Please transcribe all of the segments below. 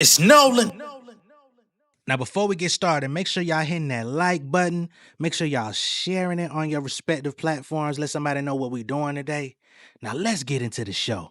It's Nolan. Now, before we get started, make sure y'all hitting that like button. Make sure y'all sharing it on your respective platforms. Let somebody know what we're doing today. Now, let's get into the show.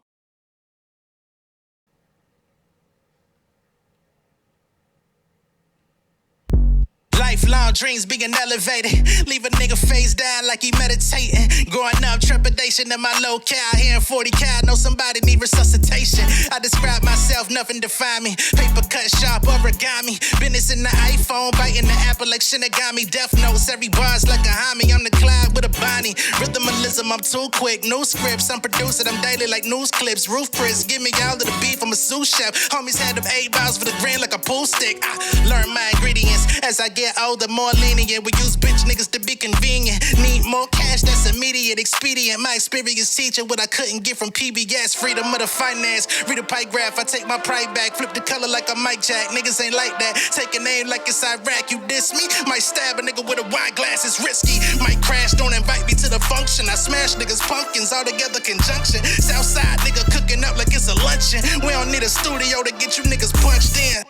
Lifelong dreams being elevated. Leave a nigga face down like he meditating. Growing up, trepidation in my locale. Hearing 40 cal, know somebody need resuscitation. I describe myself, nothing define me. Paper cut sharp, origami. Business in the iPhone, biting the apple like Shinigami. Death notes, every bar's like a homie. I'm the Clyde with a Bonnie. Rhythmalism, I'm too quick. New scripts, I'm producing them daily like news clips. Roof Chris, give me all of the beef, I'm a sous chef. Homies had them 8 balls for the grin like a pool stick. I learn my ingredients as I get older, more lenient. We use bitch niggas to be convenient. Need more cash, that's immediate, expedient. My experience teaching what I couldn't get from PBS. Freedom of the finance, read a pie graph. I take my pride back, flip the color like a Mike Jack. Niggas ain't like that. Take a name like it's Iraq. You diss me, might stab a nigga with a wine glass. It's risky. Might crash, don't invite me to the function. I smash niggas pumpkins all together conjunction. Southside nigga cooking up like it's a luncheon. We don't need a studio to get you niggas punched in.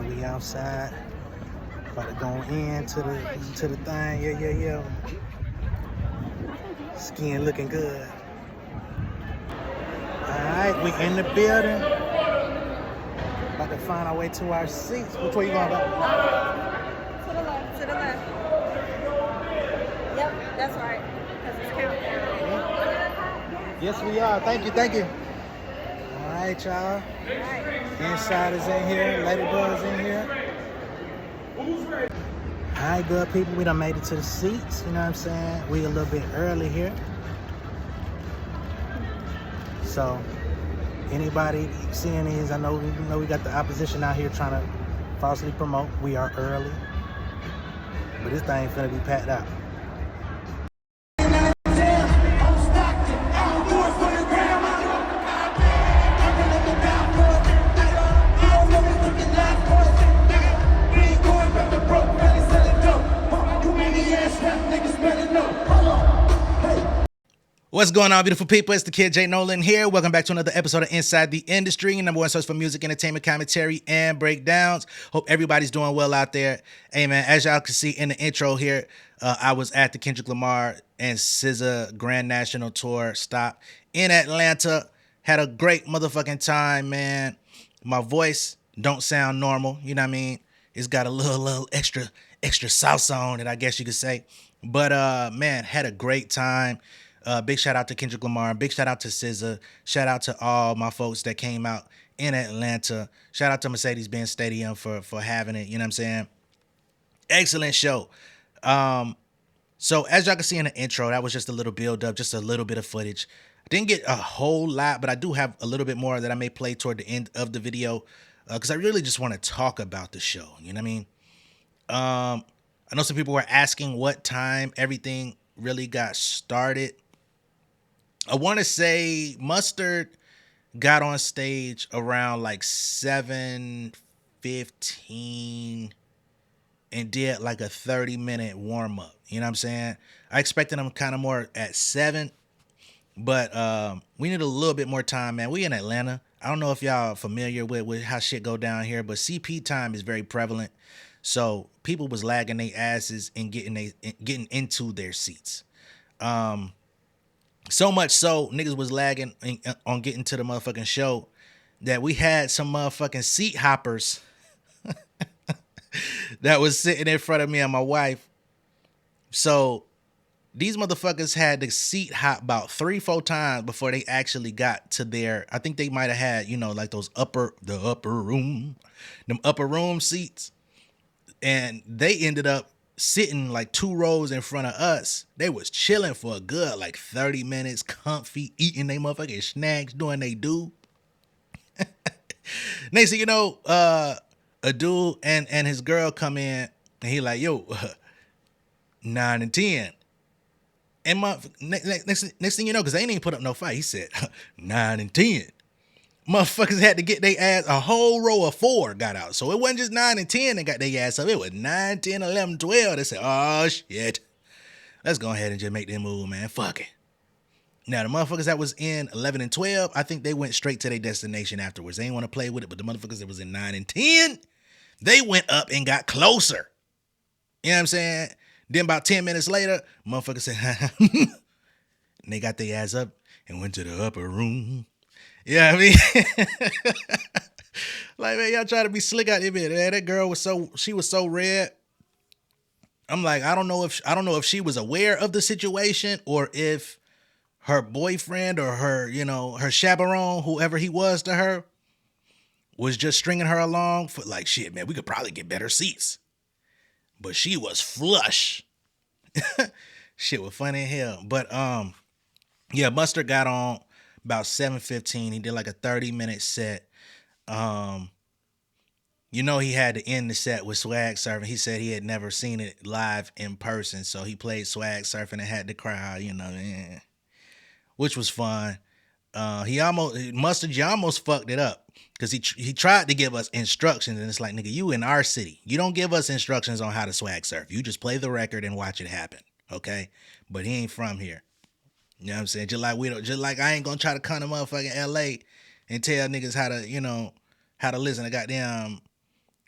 We outside, about to go into the thing. Yeah. Skin looking good. Alright, we in the building. About to find our way to our seats. Which way you going, bro? To the left. Yep, that's right. Because it's counting. Yes, we are. Thank you. Alright, y'all. Insiders in here, Ladybugs in here. Alright, good people, we done made it to the seats, you know what I'm saying? We a little bit early here. So, anybody seeing these, I know we got the opposition out here trying to falsely promote. We are early. But this thing finna be packed out. What's going on, beautiful people? It's the kid J Nolan here. Welcome back to another episode of Inside the Industry, your number one source for music, entertainment, commentary, and breakdowns. Hope everybody's doing well out there. Hey, man, as y'all can see in the intro here, I was at the Kendrick Lamar and SZA Grand National Tour stop in Atlanta. Had a great motherfucking time, man. My voice don't sound normal, you know what I mean? It's got a little extra sauce on it, I guess you could say. But, man, had a great time. Big shout out to Kendrick Lamar. Big shout out to SZA. Shout out to all my folks that came out in Atlanta. Shout out to Mercedes-Benz Stadium for having it. You know what I'm saying? Excellent show. So as y'all can see in the intro, that was just a little build up, just a little bit of footage. I didn't get a whole lot, but I do have a little bit more that I may play toward the end of the video because I really just want to talk about the show. You know what I mean? I know some people were asking what time everything really got started. I want to say Mustard got on stage around like 7:15 and did like a 30-minute warm-up. You know what I'm saying? I expected him kind of more at 7, but we need a little bit more time, man. We in Atlanta. I don't know if y'all are familiar with how shit go down here, but CP time is very prevalent. So people was lagging their asses and getting into their seats. So much so, niggas was lagging on getting to the motherfucking show that we had some motherfucking seat hoppers that was sitting in front of me and my wife. So these motherfuckers had to seat hop about 3-4 times before they actually got to their, I think they might have had, you know, like those upper room seats. And they ended up sitting like 2 rows in front of us. They was chilling for a good like 30 minutes, comfy, eating they motherfucking snacks, doing they do. Next thing you know, a dude and his girl come in and he like, yo, 9 and 10. And next thing you know, because they ain't even put up no fight, he said 9 and 10. Motherfuckers had to get their ass, a whole row of 4 got out. So it wasn't just 9 and 10 that got their ass up. It was 9, 10, 11, 12. They said, oh, shit. Let's go ahead and just make that move, man. Fuck it. Now the motherfuckers that was in 11 and 12, I think they went straight to their destination afterwards. They ain't want to play with it, but the motherfuckers that was in 9 and 10, they went up and got closer. You know what I'm saying? Then about 10 minutes later, motherfuckers said, and they got their ass up and went to the upper room. Yeah, you know what I mean? Like, man, y'all try to be slick out there, man. That girl was so red. I'm like, I don't know if she was aware of the situation or if her boyfriend or her, her chaperone, whoever he was to her, was just stringing her along for like, shit, man, we could probably get better seats. But she was flush. Shit was funny as hell. But yeah, Mustard got on about 7:15. He did like a 30-minute set. He had to end the set with Swag Surfing. He said he had never seen it live in person, so he played Swag Surfing and had the crowd, which was fun. Mustard, you almost fucked it up because he tried to give us instructions, and it's like, nigga, you in our city. You don't give us instructions on how to swag surf. You just play the record and watch it happen, okay? But he ain't from here. You know what I'm saying? Just like I ain't gonna try to come to motherfucking LA and tell niggas how to listen to goddamn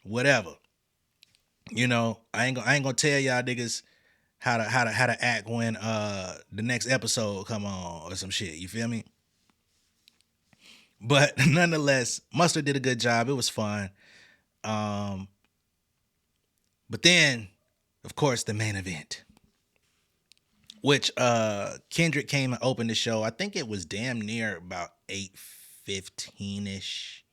whatever. I ain't gonna tell y'all niggas how to act when the next episode come on or some shit. You feel me? But nonetheless, Mustard did a good job. It was fun. But then, of course, the main event, which Kendrick came and opened the show. I think it was damn near about 8:15-ish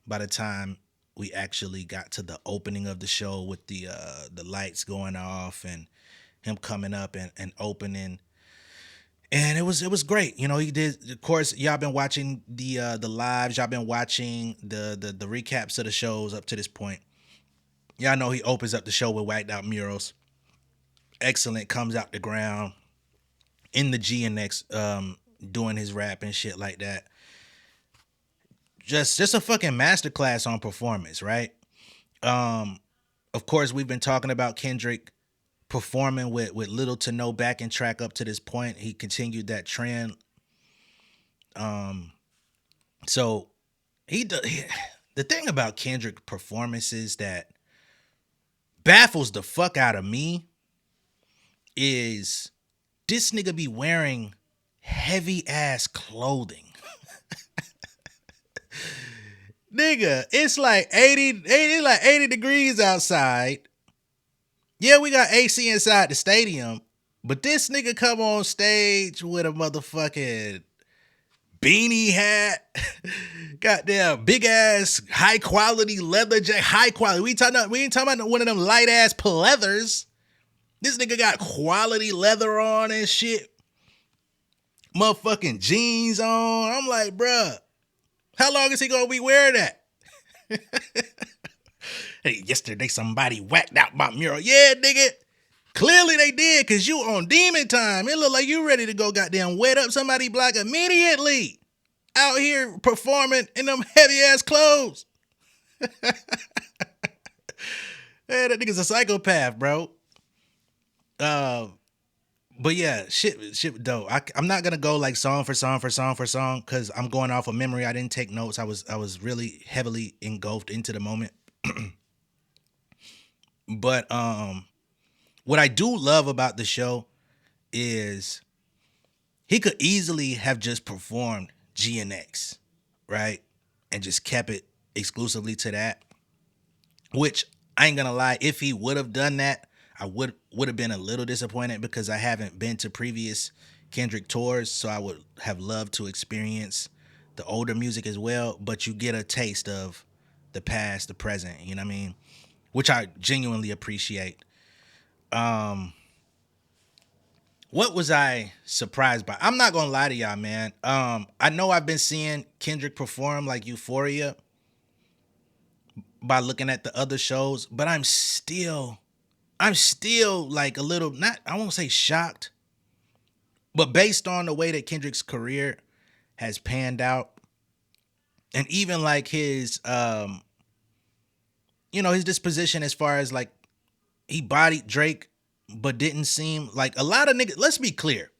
by the time we actually got to the opening of the show with the lights going off and him coming up and opening. And it was great. He did, of course, y'all been watching the lives, y'all been watching the recaps of the shows up to this point. Y'all know he opens up the show with Whacked Out Murals. Excellent, comes out the ground in the GNX, doing his rap and shit like that. Just a fucking masterclass on performance, right? Of course, we've been talking about Kendrick performing with little to no backing track up to this point. He continued that trend. So the thing about Kendrick performances that baffles the fuck out of me is this nigga be wearing heavy ass clothing. Nigga, it's like 80 degrees outside. Yeah, we got AC inside the stadium, but this nigga come on stage with a motherfucking beanie hat, goddamn big ass high quality leather jacket, high quality. We ain't talking about one of them light ass pleathers. This nigga got quality leather on and shit. Motherfucking jeans on. I'm like, bruh, how long is he gonna be wearing that? Hey, yesterday somebody whacked out my mural. Yeah, nigga. Clearly they did, because you on demon time. It look like you ready to go goddamn wet up somebody block immediately. Out here performing in them heavy ass clothes. Hey, that nigga's a psychopath, bro. But yeah, shit dope. I'm not gonna go like song for song because I'm going off of memory. I didn't take notes. I was really heavily engulfed into the moment. But what I do love about the show is he could easily have just performed GNX, right? And just kept it exclusively to that. Which I ain't gonna lie, if he would have done that, I would have been a little disappointed because I haven't been to previous Kendrick tours, so I would have loved to experience the older music as well. But you get a taste of the past, the present, you know what I mean? Which I genuinely appreciate. What was I surprised by? I'm not gonna lie to y'all, man. I know I've been seeing Kendrick perform like Euphoria by looking at the other shows, but I'm still like a little, not, I won't say shocked, but based on the way that Kendrick's career has panned out, and even like his his disposition as far as like he bodied Drake but didn't seem like a lot of niggas. Let's be clear.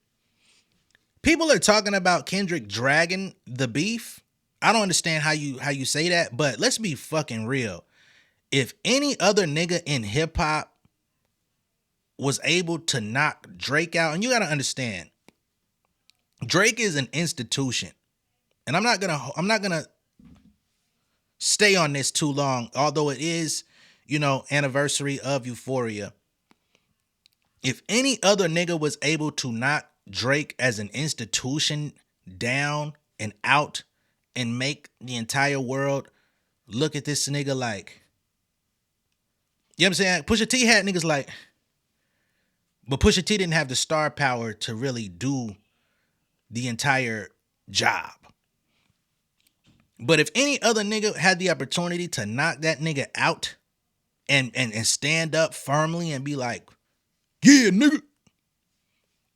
People are talking about Kendrick dragging the beef. I don't understand how you say that, but let's be fucking real. If any other nigga in hip hop was able to knock Drake out, and you got to understand, Drake is an institution. And I'm not going to stay on this too long, although it is, anniversary of Euphoria. If any other nigga was able to knock Drake as an institution down and out and make the entire world look at this nigga like, you know what I'm saying? Pusha T had niggas like, but Pusha T didn't have the star power to really do the entire job. But if any other nigga had the opportunity to knock that nigga out and stand up firmly and be like, yeah, nigga.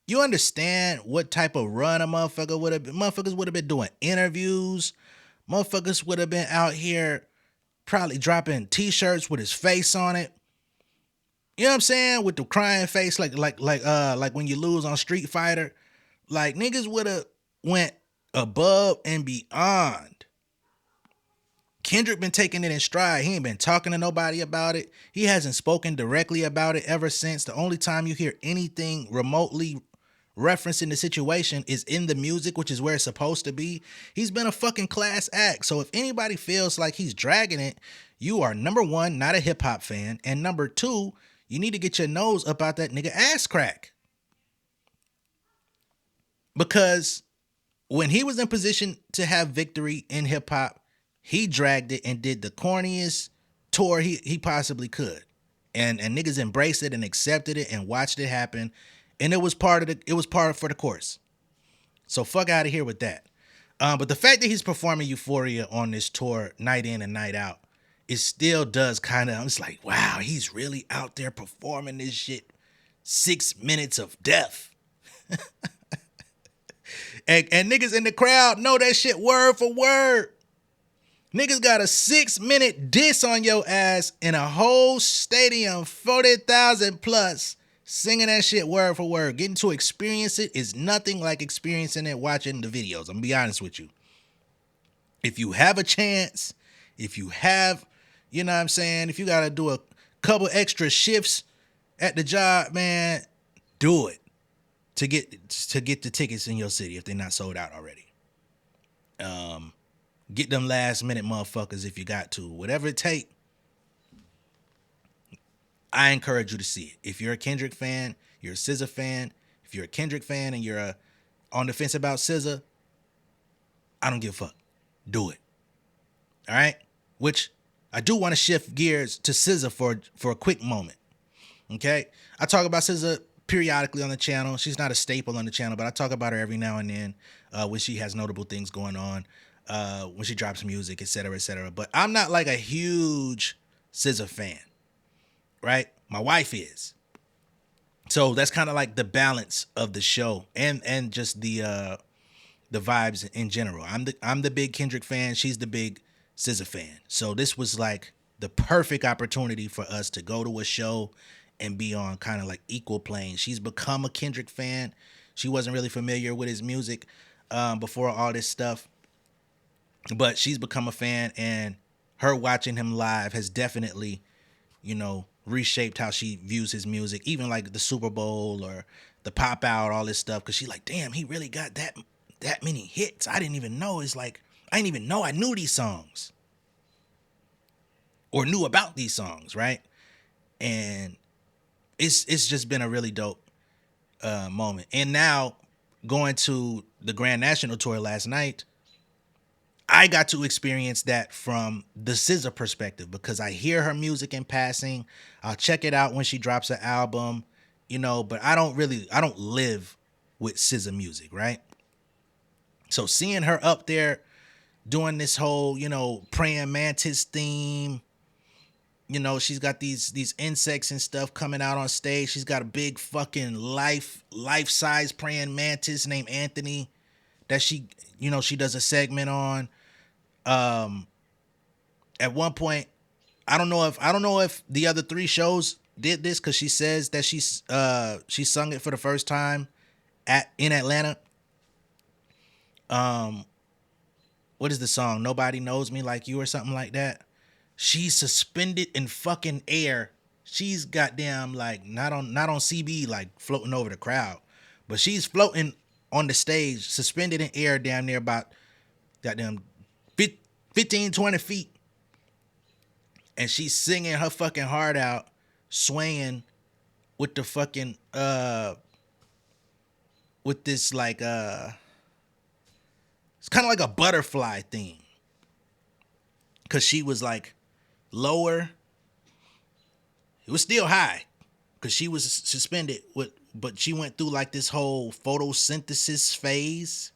You understand what type of run a motherfucker would have been? Motherfuckers would have been doing interviews. Motherfuckers would have been out here probably dropping t-shirts with his face on it. You know what I'm saying? With the crying face, like when you lose on Street Fighter. Like niggas would have went above and beyond. Kendrick been taking it in stride. He ain't been talking to nobody about it. He hasn't spoken directly about it ever since. The only time you hear anything remotely referencing the situation is in the music, which is where it's supposed to be. He's been a fucking class act. So if anybody feels like he's dragging it, you are, number one, not a hip hop fan. And number two, you need to get your nose up out that nigga ass crack. Because when he was in position to have victory in hip hop, he dragged it and did the corniest tour he possibly could. And niggas embraced it and accepted it and watched it happen. And it was part for the course. So fuck out of here with that. But the fact that he's performing Euphoria on this tour night in and night out, it still does kind of, I'm just like, wow, he's really out there performing this shit. 6 minutes of death. and niggas in the crowd know that shit word for word. Niggas got a 6-minute diss on your ass in a whole stadium, 40,000 plus, singing that shit word for word. Getting to experience it is nothing like experiencing it watching the videos. I'm gonna be honest with you. If you have a chance, if you have, you know what I'm saying, if you gotta do a couple extra shifts at the job, man, do it to get the tickets in your city if they're not sold out already. Get them last minute motherfuckers if you got to. Whatever it take, I encourage you to see it. If you're a Kendrick fan, you're a SZA fan. If you're a Kendrick fan and you're on the fence about SZA, I don't give a fuck. Do it. All right? Which I do want to shift gears to SZA for a quick moment. Okay? I talk about SZA periodically on the channel. She's not a staple on the channel, but I talk about her every now and then when she has notable things going on. When she drops music, et cetera, et cetera. But I'm not like a huge SZA fan, right? My wife is. So that's kind of like the balance of the show and just the vibes in general. I'm the big Kendrick fan. She's the big SZA fan. So this was like the perfect opportunity for us to go to a show and be on kind of like equal plane. She's become a Kendrick fan. She wasn't really familiar with his music before all this stuff. But she's become a fan, and her watching him live has definitely, reshaped how she views his music, even like the Super Bowl or the Pop Out, all this stuff. Because she's like, damn, he really got that many hits. I didn't even know. It's like, I didn't even know I knew these songs or knew about these songs, right? And it's just been a really dope moment. And now going to the Grand National Tour last night, I got to experience that from the SZA perspective because I hear her music in passing. I'll check it out when she drops an album, but I don't live with SZA music, right? So seeing her up there doing this whole, praying mantis theme, she's got these insects and stuff coming out on stage. She's got a big fucking life-size praying mantis named Anthony that she does a segment on. At one point, I don't know if the other 3 shows did this because she says that she sung it for the first time in Atlanta. um, what is the song? Nobody Knows Me Like You or something like that. She's suspended in fucking air. She's goddamn like not on CB like floating over the crowd, but she's floating on the stage, suspended in air down there about goddamn 15, 20 feet. And she's singing her fucking heart out, swaying with the fucking with this like it's kind of like a butterfly thing. Cause she was like lower. It was still high. Cause she was suspended but she went through like this whole photosynthesis phase.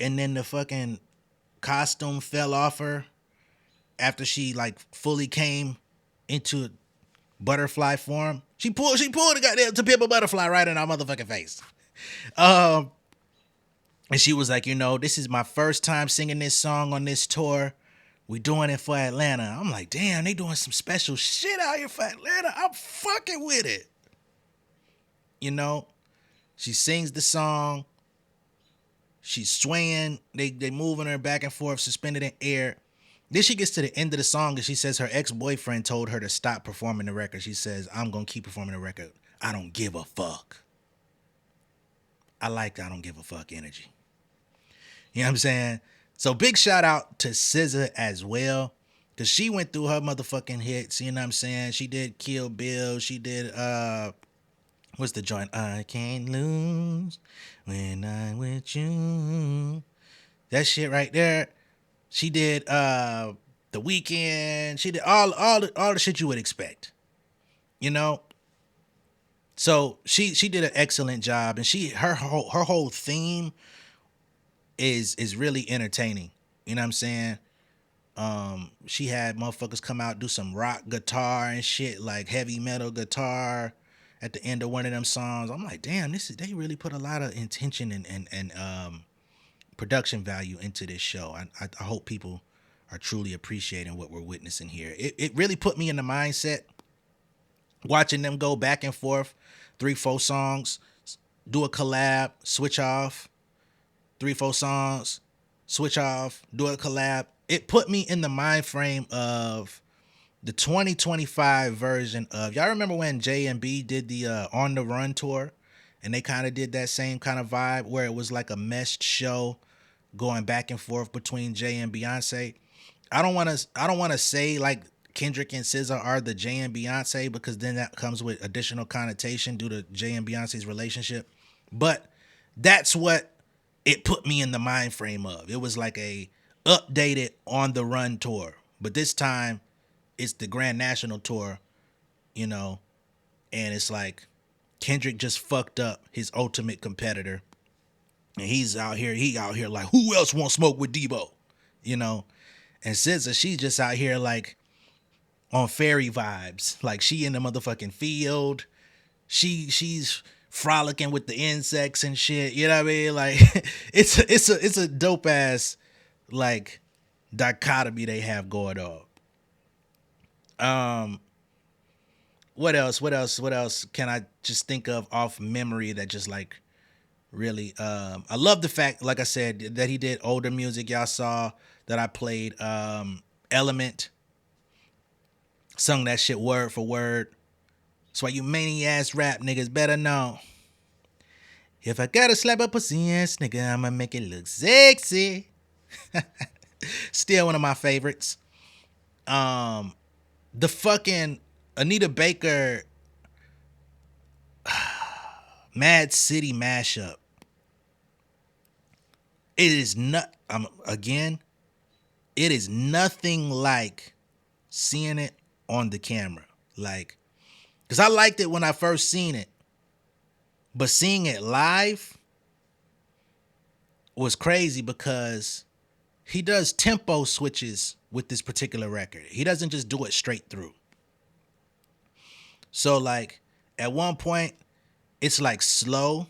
And then the fucking costume fell off her after she like fully came into butterfly form. She pulled the goddamn to pimp a butterfly right in our motherfucking face. And she was like, this is my first time singing this song on this tour. We doing it for Atlanta. I'm like, damn, they doing some special shit out here for Atlanta. I'm fucking with it. She sings the song. She's swaying. They moving her back and forth, suspended in air. Then she gets to the end of the song and she says her ex-boyfriend told her to stop performing the record. She says, I'm going to keep performing the record. I don't give a fuck. I like I don't give a fuck energy. You know what I'm saying? So big shout out to SZA as well. Because she went through her motherfucking hits. You know what I'm saying? She did Kill Bill. She did, what's the joint? I can't lose when I'm with you. That shit right there. She did The Weeknd. She did all the shit you would expect. So she did an excellent job, and her whole theme is really entertaining. You know what I'm saying? She had motherfuckers come out do some rock guitar and shit, like heavy metal guitar at the end of one of them songs. I'm like, damn, they really put a lot of intention and production value into this show. I hope people are truly appreciating what we're witnessing here. It really put me in the mindset watching them go back and forth, 3-4 songs, do a collab, switch off, 3-4 songs, switch off, do a collab. It put me in the mind frame of the 2025 version of, y'all remember when J&B did the On the Run tour, and they kind of did that same kind of vibe where it was like a meshed show going back and forth between Jay and Beyonce. I don't want to say like Kendrick and SZA are the Jay and Beyonce, because then that comes with additional connotation due to Jay and Beyonce's relationship. But that's what it put me in the mind frame of. It was like a updated On the Run tour, but this time it's the Grand National tour, and it's like Kendrick just fucked up his ultimate competitor, and he out here like, who else won't smoke with Debo, and SZA, she's just out here like on fairy vibes, like she in the motherfucking field, she's frolicking with the insects and shit, you know what I mean? Like it's a dope ass like dichotomy they have going on. What else can I just think of off memory that just like really I love the fact, like I said, that he did older music. Y'all saw that I played Element, sung that shit word for word. That's why you many ass rap niggas better know, if I gotta slap a pussy ass nigga, I'ma make it look sexy. Still one of my favorites. The fucking Anita Baker Mad City mashup. It is not it is nothing like seeing it on the camera. Like, because I liked it when I first seen it, but seeing it live was crazy, because he does tempo switches with this particular record. He doesn't just do it straight through. So like at one point it's like slow.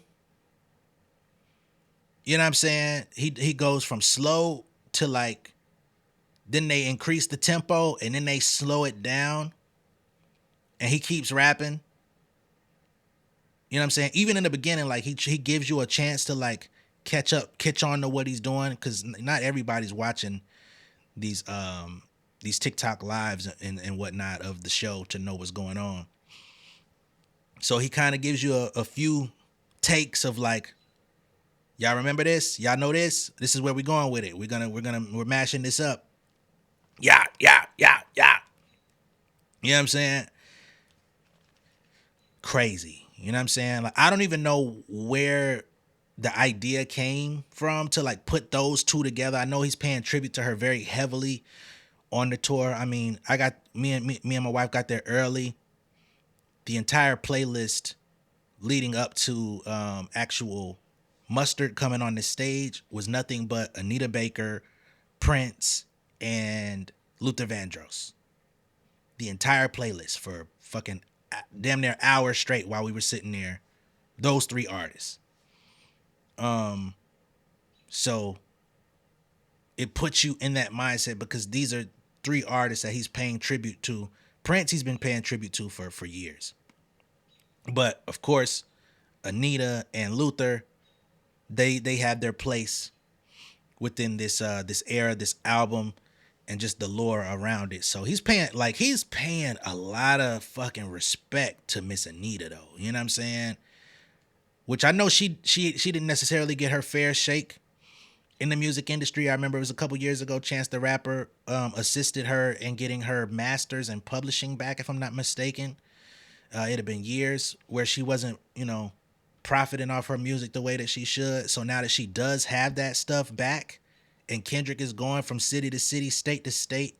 You know what I'm saying? He goes from slow to like, then they increase the tempo and then they slow it down, and he keeps rapping. You know what I'm saying? Even in the beginning, like he gives you a chance to like catch on to what he's doing, because not everybody's watching these TikTok lives and whatnot of the show to know what's going on. So he kind of gives you a few takes of like, y'all remember this? Y'all know this? This is where we're going with it. We're mashing this up. Yeah. You know what I'm saying? Crazy. You know what I'm saying? Like, I don't even know where the idea came from to like put those two together. I know he's paying tribute to her very heavily on the tour. I mean, I got me and my wife got there early. The entire playlist leading up to actual Mustard coming on the stage was nothing but Anita Baker, Prince, and Luther Vandross. The entire playlist for fucking damn near hours straight while we were sitting there. Those three artists. So it puts you in that mindset because these are three artists that he's paying tribute to. Prince he's been paying tribute to for years. But of course, Anita and Luther, they have their place within this era, this album, and just the lore around it. So he's paying a lot of fucking respect to Miss Anita though. You know what I'm saying? Which I know she didn't necessarily get her fair shake in the music industry. I remember it was a couple years ago, Chance the Rapper assisted her in getting her masters and publishing back, if I'm not mistaken. It had been years where she wasn't, profiting off her music the way that she should. So now that she does have that stuff back, and Kendrick is going from city to city, state to state,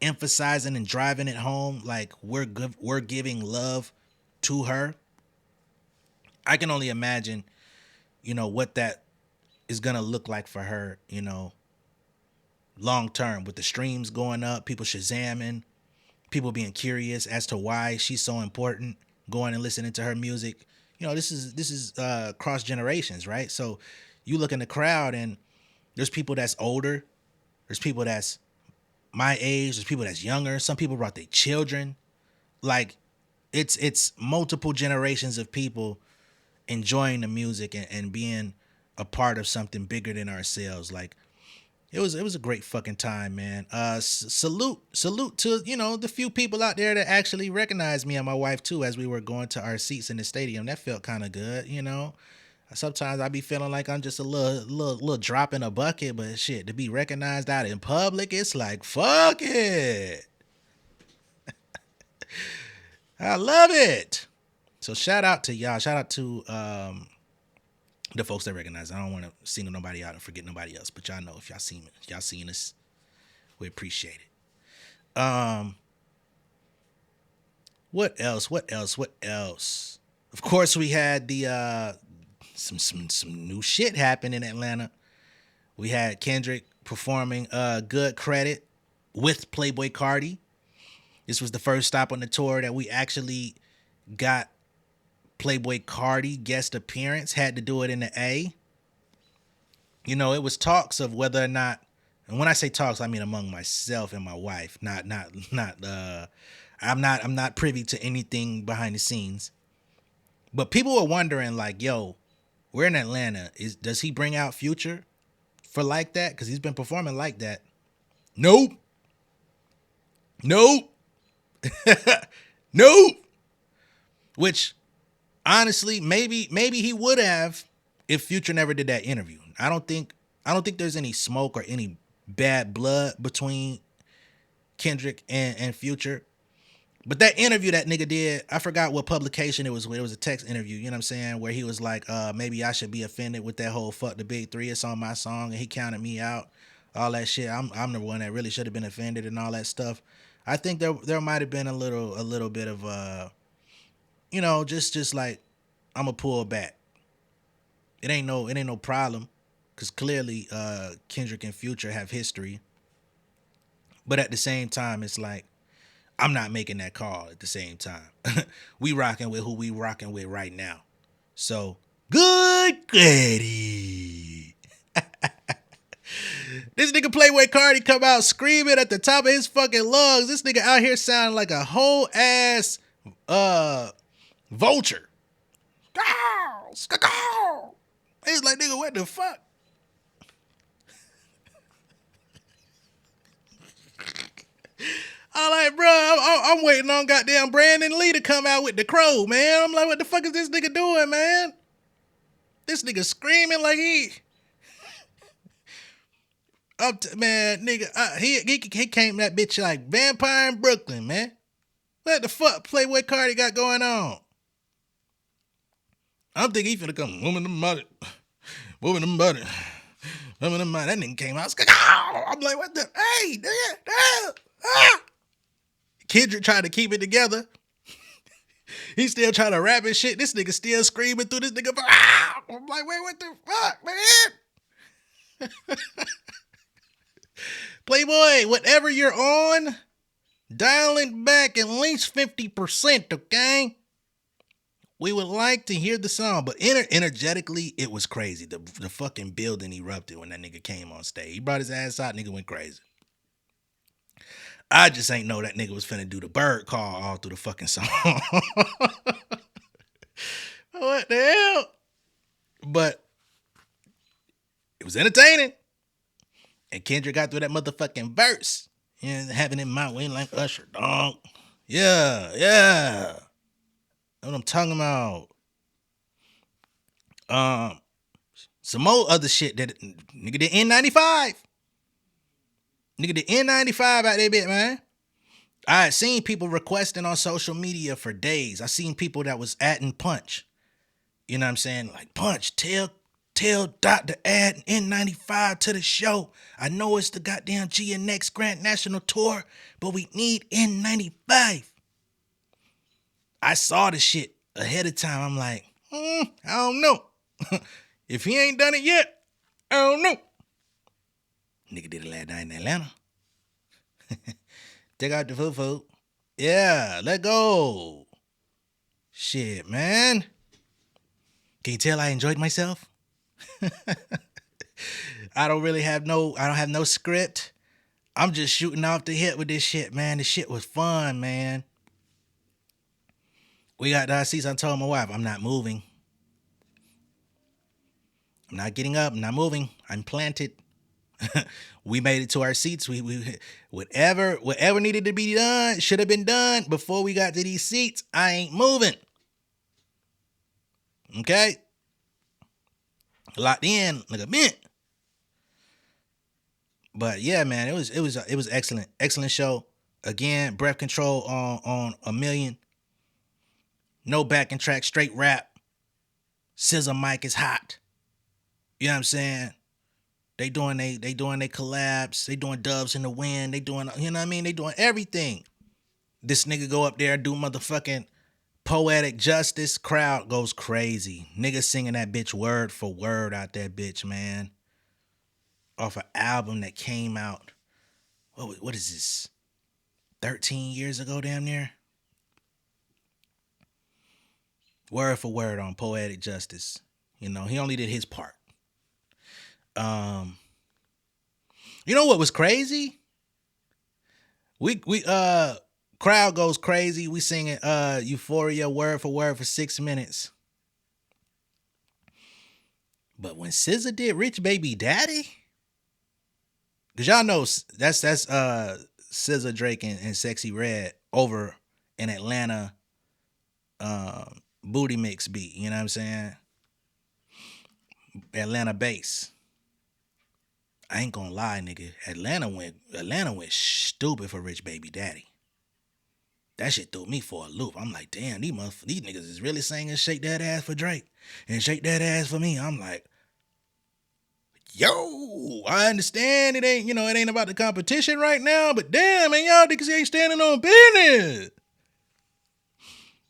emphasizing and driving it home, like we're giving love to her. I can only imagine, what that is gonna look like for her, long term, with the streams going up, people shazamming, people being curious as to why she's so important, going and listening to her music. This is cross generations, right? So you look in the crowd and there's people that's older, there's people that's my age, there's people that's younger, some people brought their children. Like it's multiple generations of people enjoying the music and being a part of something bigger than ourselves. Like it was a great fucking time, man. Salute to, the few people out there that actually recognized me and my wife too as we were going to our seats in the stadium. That felt kind of good, Sometimes I be feeling like I'm just a little drop in a bucket, but shit, to be recognized out in public, it's like, fuck it. I love it. So shout out to y'all. Shout out to the folks that recognize. I don't want to single nobody out and forget nobody else, but y'all know if y'all seen us, we appreciate it. What else? Of course, we had the some new shit happen in Atlanta. We had Kendrick performing Good Credit with Playboi Carti. This was the first stop on the tour that we actually got Playboi Carti guest appearance. Had to do it in the A. It was talks of whether or not, and when I say talks, I mean among myself and my wife. I'm not privy to anything behind the scenes. But people were wondering, like, yo, we're in Atlanta. Does he bring out Future for like that? Because he's been performing like that. Nope. Nope. Which, honestly, maybe he would have if Future never did that interview. I don't think there's any smoke or any bad blood between Kendrick and Future. But that interview that nigga did, I forgot what publication it was with. It was a text interview, you know what I'm saying? Where he was like, maybe I should be offended with that whole fuck the big three. It's on my song. And he counted me out. All that shit. I'm the one that really should have been offended and all that stuff. I think there might have been a little bit of just like, I'm gonna pull back. It ain't no problem. Cause clearly Kendrick and Future have history. But at the same time, it's like, I'm not making that call at the same time. We rocking with who we rocking with right now. So, good Gritty. This nigga Playboi Carti come out screaming at the top of his fucking lungs. This nigga out here sounding like a whole ass vulture. It's like, nigga, what the fuck? I'm like, bro, I'm waiting on goddamn Brandon Lee to come out with the crow, man. I'm like, what the fuck is this nigga doing, man? This nigga screaming like man, nigga, he came that bitch like Vampire in Brooklyn, man. What the fuck Playboy Cardi got going on? I'm thinking he finna come moving the money, moving the money, moving the money. That nigga came out. I'm like, what the? Hey, nigga, Kendrick tried to keep it together. He still trying to rap and shit. This nigga still screaming through this nigga. I'm like, wait, what the fuck, man? Playboy, whatever you're on, dial it back at least 50%, okay? We would like to hear the song, but energetically, it was crazy. The fucking building erupted when that nigga came on stage. He brought his ass out, nigga went crazy. I just ain't know that nigga was finna do the bird call all through the fucking song. What the hell? But it was entertaining. And Kendrick got through that motherfucking verse. And having it my way like Usher, dog. Yeah. That's what I'm talking about. Some more other shit that nigga did N95. Nigga did N95 out there, bit, man. I had seen people requesting on social media for days. I seen people that was adding Punch. You know what I'm saying? Like, Punch, tell Dot to add N95 to the show. I know it's the goddamn GNX Grand National Tour, but we need N95. I saw the shit ahead of time. I'm like, I don't know. If he ain't done it yet, I don't know. Nigga did it last night in Atlanta. Take out the foo-foo. Yeah, let go. Shit, man. Can you tell I enjoyed myself? I don't have no script. I'm just shooting off the hip with this shit, man. This shit was fun, man. We got the seats. I told my wife, I'm not moving. I'm not getting up. I'm not moving. I'm planted. We made it to our seats. We whatever needed to be done should have been done before we got to these seats. I ain't moving. Okay? Locked in like a mint. But yeah, man, it was excellent show. Again, Breath Control on a million. No backing track, straight rap. SZA mic is hot. You know what I'm saying? They doing they collabs. They doing Doves in the Wind. They doing, you know what I mean? They doing everything. This nigga go up there, do motherfucking Poetic Justice. Crowd goes crazy. Nigga singing that bitch word for word out that bitch, man. Off an album that came out, what is this? 13 years ago, damn near. Word for word on Poetic Justice. You know, he only did his part. You know what was crazy? We crowd goes crazy. We singing Euphoria word for 6 minutes. But when SZA did Rich Baby Daddy, cause y'all know that's SZA, Drake, and Sexy Red over in Atlanta, booty mix beat. You know what I'm saying? Atlanta bass. I ain't gonna lie, nigga. Atlanta went stupid for Rich Baby Daddy. That shit threw me for a loop. I'm like, damn, these niggas is really singing "Shake That Ass" for Drake and "Shake That Ass" for me. I'm like, yo, I understand it ain't about the competition right now, but damn, man, y'all niggas ain't standing on business.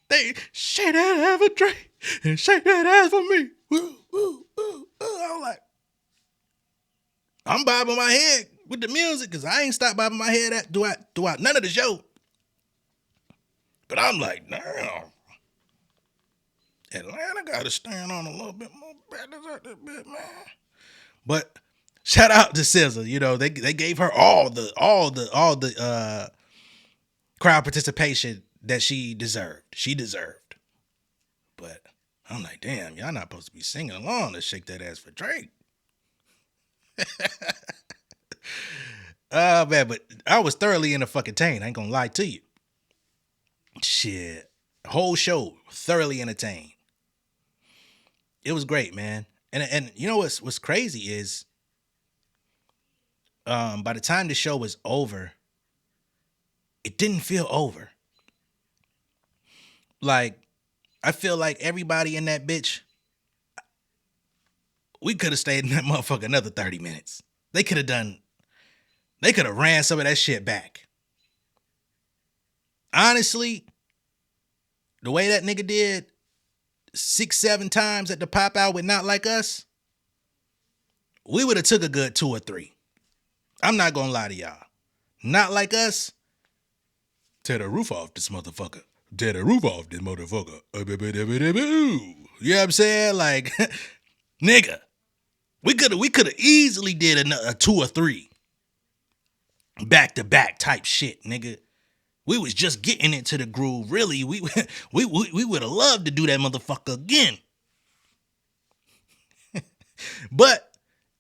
They shake that ass for Drake and shake that ass for me. Woo, woo, woo, woo. I'm like, I'm bobbing my head with the music because I ain't stopped bobbing my head throughout none of the show. But I'm like, damn, Atlanta got to stand on a little bit more business at this bit, man. But shout out to SZA. You know, they gave her all the crowd participation that she deserved. But I'm like, damn, y'all not supposed to be singing along to Shake That Ass for Drake. Man, but I was thoroughly entertained. I ain't gonna lie to you. Shit. Whole show, thoroughly entertained. It was great, man. And you know what's crazy is by the time the show was over, it didn't feel over. Like, I feel like everybody in that bitch, we could have stayed in that motherfucker another 30 minutes. They could have ran some of that shit back. Honestly, the way that nigga did 6-7 times at the pop out with Not Like Us, we would have took a good 2 or 3. I'm not gonna lie to y'all. Not Like Us, tear the roof off this motherfucker. Tear the roof off this motherfucker. You know what I'm saying? Like, nigga, we could have easily did a 2 or 3 back to back type shit, nigga. We was just getting into the groove. Really, we would have loved to do that motherfucker again. But,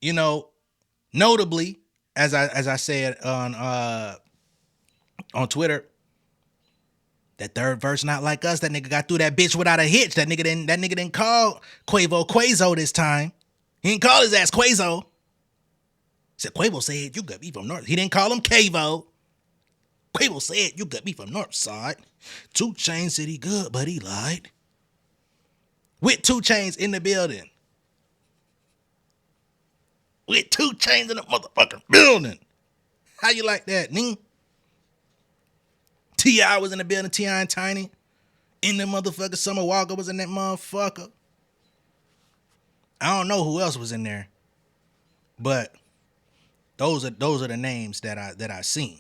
you know, notably, as I said on Twitter, that third verse, Not Like Us, that nigga got through that bitch without a hitch. That nigga didn't call Quavo this time. He didn't call his ass Quavo. Said Quavo said you got me from North. He didn't call him Quavo. Quavo said you got me from North Side. 2 Chainz said he good, but he lied. With 2 Chainz in the building. With 2 Chainz in the motherfucking building. How you like that, ning? T.I. was in the building, T.I. and Tiny. In the motherfucker, Summer Walker was in that motherfucker. I don't know who else was in there. But those are the names that I seen.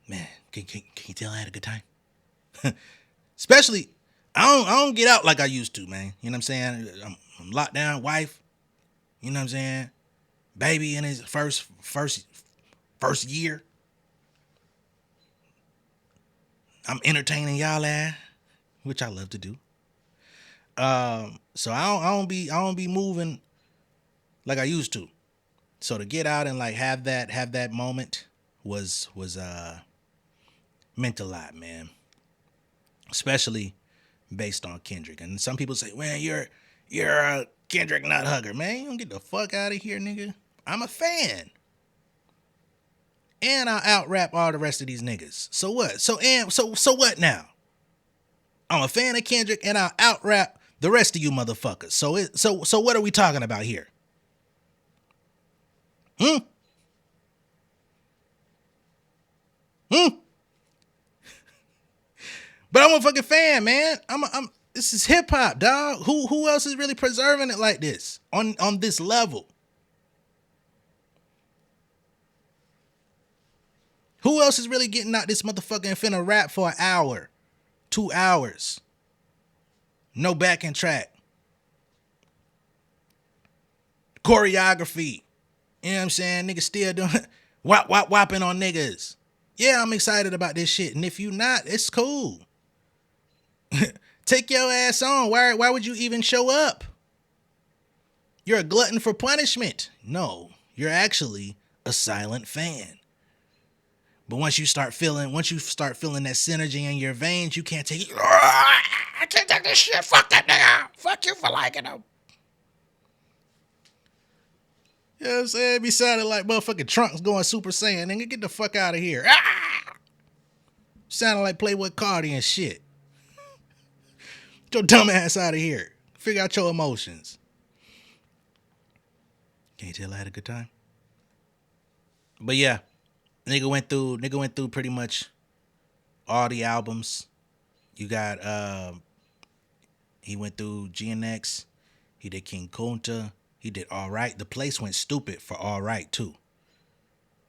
Man, can you tell I had a good time? Especially, I don't get out like I used to, man. You know what I'm saying? I'm locked down, wife. You know what I'm saying? Baby in his first year. I'm entertaining y'all ass, which I love to do. So I don't be moving like I used to. So to get out and like have that moment was meant a lot, man. Especially based on Kendrick. And some people say, "Man, you're a Kendrick nut hugger, man. You don't get the fuck out of here, nigga. I'm a fan. And I'll out rap all the rest of these niggas. So what? So what now? I'm a fan of Kendrick and I'll out rap the rest of you motherfuckers. So what are we talking about here? But I'm a fucking fan, man. This is hip hop, dog. Who else is really preserving it like this on this level? Who else is really getting out this motherfucker and finna rap for an hour, 2 hours? No backing track. Choreography. You know what I'm saying? Niggas still doing whopping on niggas. Yeah, I'm excited about this shit. And if you not, it's cool. Take your ass on. Why would you even show up? You're a glutton for punishment. No, you're actually a silent fan. But once you start feeling that synergy in your veins, you can't take it. I can't take this shit. Fuck that nigga. Fuck you for liking him. You know what I'm saying? It be sounding like motherfucking Trunks going Super Saiyan. Nigga, get the fuck out of here. Sounding like Playboy Cardi and shit. Get your dumb ass out of here. Figure out your emotions. Can you tell I had a good time? But yeah. Nigga went through pretty much all the albums. You got he went through GNX, he did King Kunta, he did All Right. The place went stupid for All Right too.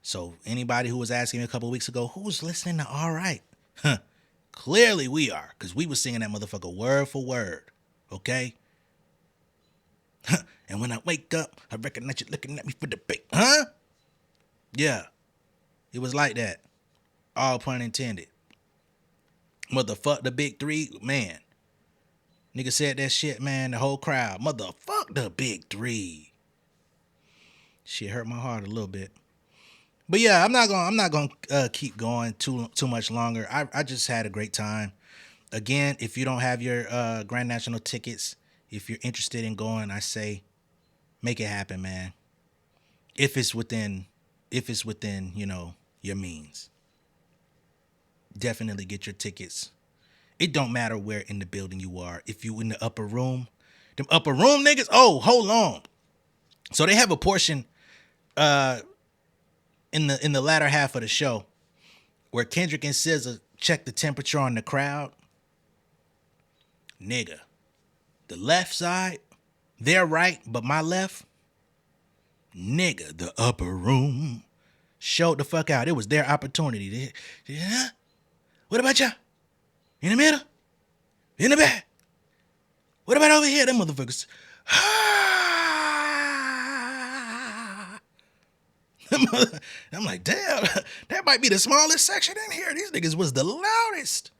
So anybody who was asking me a couple weeks ago, who's listening to All Right? Clearly we are, because we was singing that motherfucker word for word. Okay? And when I wake up, I recognize you looking at me for the bait. Huh? Yeah. It was like that. All pun intended. Motherfuck the big three, man. Nigga said that shit, man. The whole crowd, motherfuck the big three. Shit hurt my heart a little bit. But yeah, I'm not gonna keep going too much longer. I just had a great time. Again, if you don't have your Grand National tickets, if you're interested in going, I say make it happen, man. If it's within, you know, your means. Definitely get your tickets. It don't matter where in the building you are. If you in the upper room, them upper room niggas, oh, hold on. So they have a portion in the latter half of the show where Kendrick and SZA check the temperature on the crowd. Nigga, the left side, they're right, but my left, nigga, the upper room showed the fuck out. It was their opportunity. Yeah. What about y'all? In the middle? In the back? What about over here? Them motherfuckers. I'm like, damn, that might be the smallest section in here. These niggas was the loudest.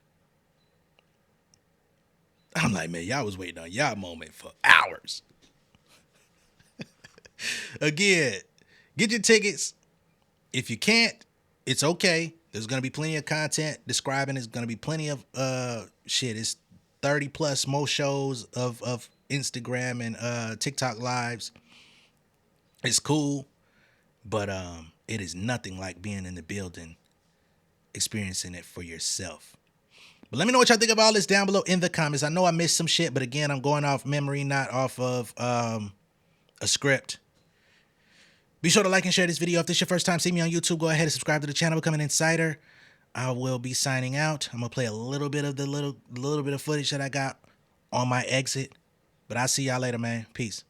I'm like, man, y'all was waiting on y'all moment for hours. Again, get your tickets. If you can't, it's okay. There's going to be plenty of content describing. There's going to be plenty of shit. It's 30 plus more shows of Instagram and TikTok lives. It's cool, but it is nothing like being in the building, experiencing it for yourself. But let me know what y'all think about all this down below in the comments. I know I missed some shit, but again, I'm going off memory, not off of a script. Be sure to like and share this video. If this is your first time seeing me on YouTube, go ahead and subscribe to the channel, become an insider. I will be signing out. I'm gonna play a little bit of the little bit of footage that I got on my exit. But I'll see y'all later, man. Peace.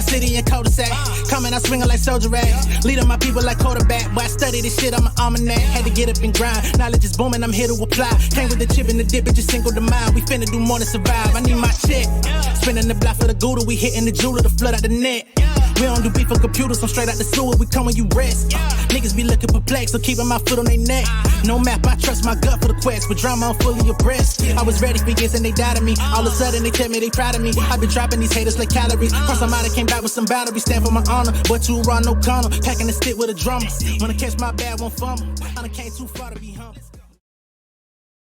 City and cul-de-sac. Coming, I swinging like soldier rags. Leading my people like quarterback. Boy, I study this shit on my almanac. Had to get up and grind. Knowledge is booming, I'm here to apply. Came with the chip and the dip, it just single the mind. We finna do more than survive. I need my check. Spinning the block for the Gouda. We hitting the jeweler to flood out the net. We don't do beef for computers, I'm straight out the sewer. We come when you rest. Niggas be looking perplexed, so keeping my foot on their neck. No map, I trust my gut for the quest. With drama, I'm fully abreast. I was ready for years and they doubted me. All of a sudden they tell me they proud of me. I've been dropping these haters like calories. Cross them out, I came back with some boundaries. Stand for my honor, but too raw, no corner. Packing the stick with a drummer. Wanna catch my bad, won't fumble. I done came too far to be humble.